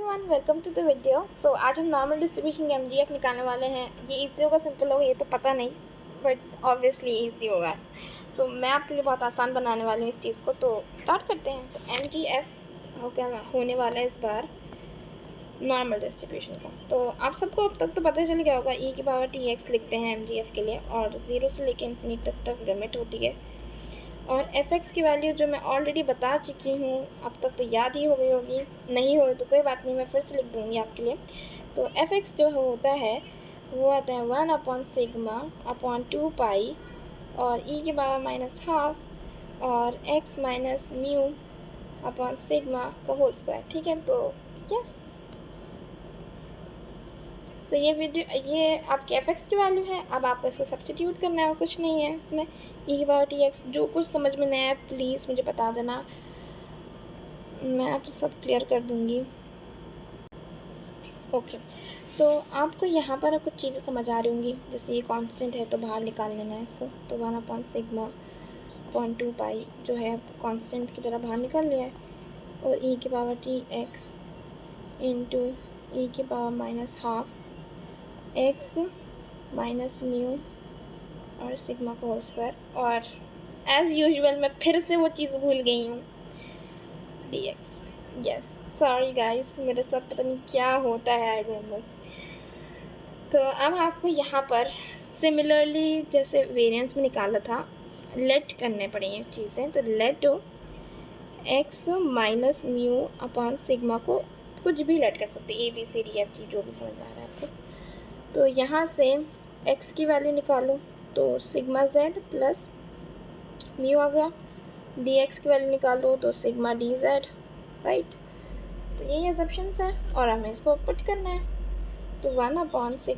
Everyone, welcome to the video. So आज हम normal distribution के एमजीएफ निकालने वाले हैं। ये इजी होगा, सिंपल होगा, ये तो पता नहीं, बट ऑब्वियसली इजी होगा। तो मैं आपके लिए बहुत आसान बनाने वाली हूँ इस चीज़ को। तो स्टार्ट करते हैं। तो एमजीएफ होने वाला है इस बार नॉर्मल डिस्ट्रीब्यूशन का। तो आप सबको अब तक तो पता चल गया होगा, ई की पावर टी एक्स लिखते हैं एमजीएफ के लिए, और 0 से लेकर इन्फिनिट तक लिमिट होती है। और एफ एक्स की वैल्यू जो मैं ऑलरेडी बता चुकी हूँ, अब तक तो याद ही हो गई होगी, नहीं हो तो कोई बात नहीं, मैं फिर से लिख दूँगी आपके लिए। तो एफ एक्स जो होता है वो आता है 1/σ/2π और ई के पावर -12 और x minus mu upon sigma का होल स्क्वायर। ठीक है, तो यस, तो ये आपके एफ एक्स की वैल्यू है। अब आपको इसको सब्स्टिट्यूट करना है और कुछ नहीं है इसमें। ई की पावर टी एक्स, जो कुछ समझ में नहीं आया प्लीज़ मुझे बता देना, मैं आपको सब क्लियर कर दूँगी। ओके, तो आपको यहाँ पर कुछ चीज़ें समझ आ रही होंगी, जैसे ये कांस्टेंट है तो बाहर निकाल लेना है इसको। तो 1/σ/2π जो है कांस्टेंट की तरह बाहर निकाल लिया है, और ई की पावर टी एक्स इंटू ई की पावर -12 एक्स माइनस म्यू और सिग्मा का होल स्क्वायर। और एज़ यूजुअल मैं फिर से वो चीज़ भूल गई हूँ, D x. Yes, sorry guys, मेरे साथ पता नहीं क्या होता है, आई डोंट नो। तो अब आपको यहाँ पर सिमिलरली जैसे वेरिएंस में निकाला था, लेट करने पड़ेंगे चीज़ें। तो let X minus mu upon sigma को कुछ भी लेट कर सकते हैं, A B C D F G, जो भी समझ में आ रहा है आपको। तो यहाँ से x की वैल्यू निकालो, तो सिग्मा z प्लस म्यू आ गया। dx की वैल्यू निकालो तो सिग्मा dz, राइट। तो यही अजम्पशंस है और हमें इसको पुट करना है। तो 1/σ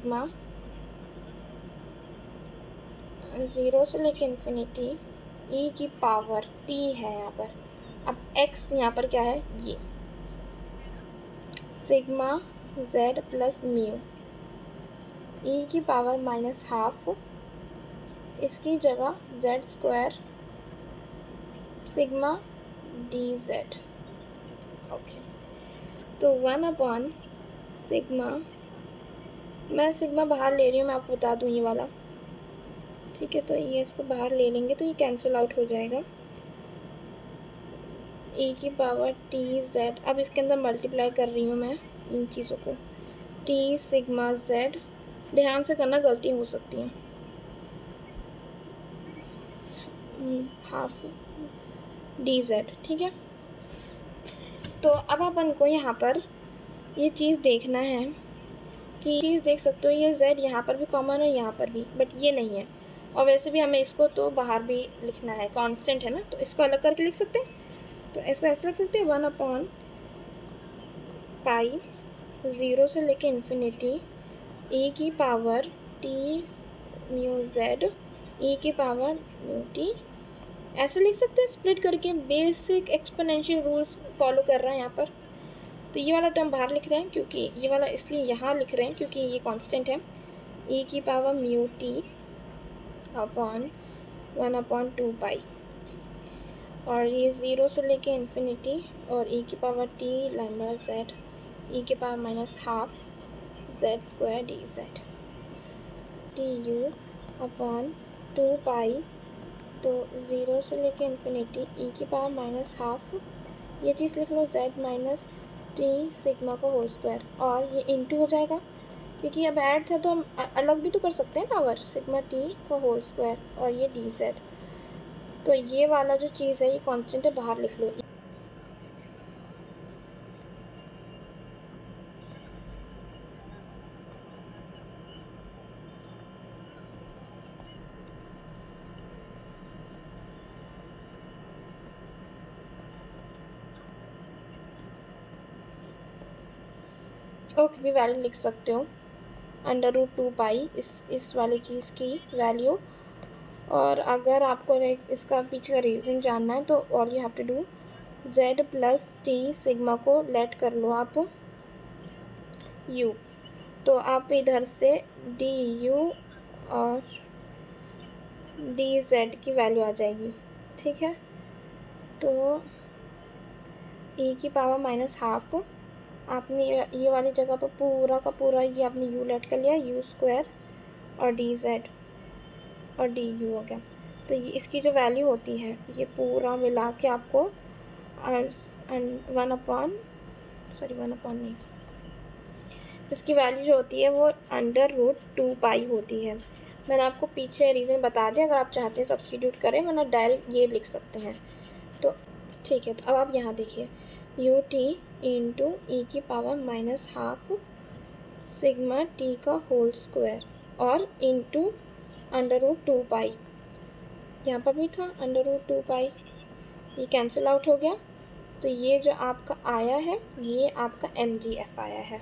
0 से लेकर इन्फिनिटी e की पावर t है यहाँ पर। अब x यहाँ पर क्या है, ये sigma z plus mu E की पावर -12, इसकी जगह z² सिग्मा dz। ओके, तो 1/σ, मैं सिग्मा बाहर ले रही हूँ, मैं आपको बता दूँ ये वाला। ठीक है, तो ये इसको बाहर ले लेंगे तो ये कैंसिल आउट हो जाएगा। ई की पावर dz, अब इसके अंदर मल्टीप्लाई कर रही हूँ मैं इन चीज़ों को। t सिग्मा z, ध्यान से करना, गलती हो सकती है, हाफ dz। ठीक है, तो अब अपन को यहाँ पर ये चीज़ देखना है कि चीज़ देख सकते हो, ये z यहाँ पर भी कॉमन है, यहाँ पर भी, बट ये नहीं है। और वैसे भी हमें इसको तो बाहर भी लिखना है, कांस्टेंट है ना, तो इसको अलग करके लिख सकते हैं। तो इसको ऐसे लिख सकते हैं 1/π 0 से लेके इन्फिनिटी e की power t mu z e की पावर म्यू t, ऐसे लिख सकते हैं स्प्लिट करके। बेसिक एक्सपोनेंशियल रूल्स फॉलो कर रहे हैं यहाँ पर। तो ये वाला टर्म बाहर लिख रहे हैं, क्योंकि ये वाला इसलिए यहाँ लिख रहे हैं क्योंकि ये कांस्टेंट है। e की पावर म्यू t अपॉन 1/2π, और ये 0 से लेके इन्फिनिटी, और e की power t lambda z e की power -12 z² dz du upon 2π। तो 0 से लेके इन्फिनिटी e की पावर -12, ये चीज़ लिख लो, z माइनस t सिग्मा का होल स्क्वायर, और ये इंटू हो जाएगा क्योंकि अब ऐड था तो हम अलग भी तो कर सकते हैं पावर, सिग्मा t का होल स्क्वायर और ये dz। तो ये वाला जो चीज़ है ये कांस्टेंट है, बाहर लिख लो। ओके, भी वैल्यू लिख सकते हो, √2π इस वाली चीज़ की वैल्यू। और अगर आपको इसका पीछे का रीज़न जानना है तो all you have to do, z plus t sigma को लेट कर लो आप u, तो आप इधर से du और dz की वैल्यू आ जाएगी। ठीक है, तो e की पावर -12 आपने ये वाली जगह पर पूरा का पूरा ये आपने यू लेट कर लिया, यू स्क्वायर और डी जेड और डी यू हो गया। तो ये इसकी जो वैल्यू होती है ये पूरा मिला के आपको 1/, नहीं, इसकी वैल्यू जो होती है वो √2π होती है। मैंने आपको पीछे रीज़न बता दिया, अगर आप चाहते हैं सब्स्टिट्यूट करें वरना डायरेक्ट ये लिख सकते हैं। तो ठीक है, तो अब आप यहाँ देखिए ut into e⁻½ sigma t का होल स्क्वायर और इंटू √2π, यहाँ पर भी था √2π, ये कैंसिल आउट हो गया। तो ये जो आपका आया है ये आपका mgf आया है।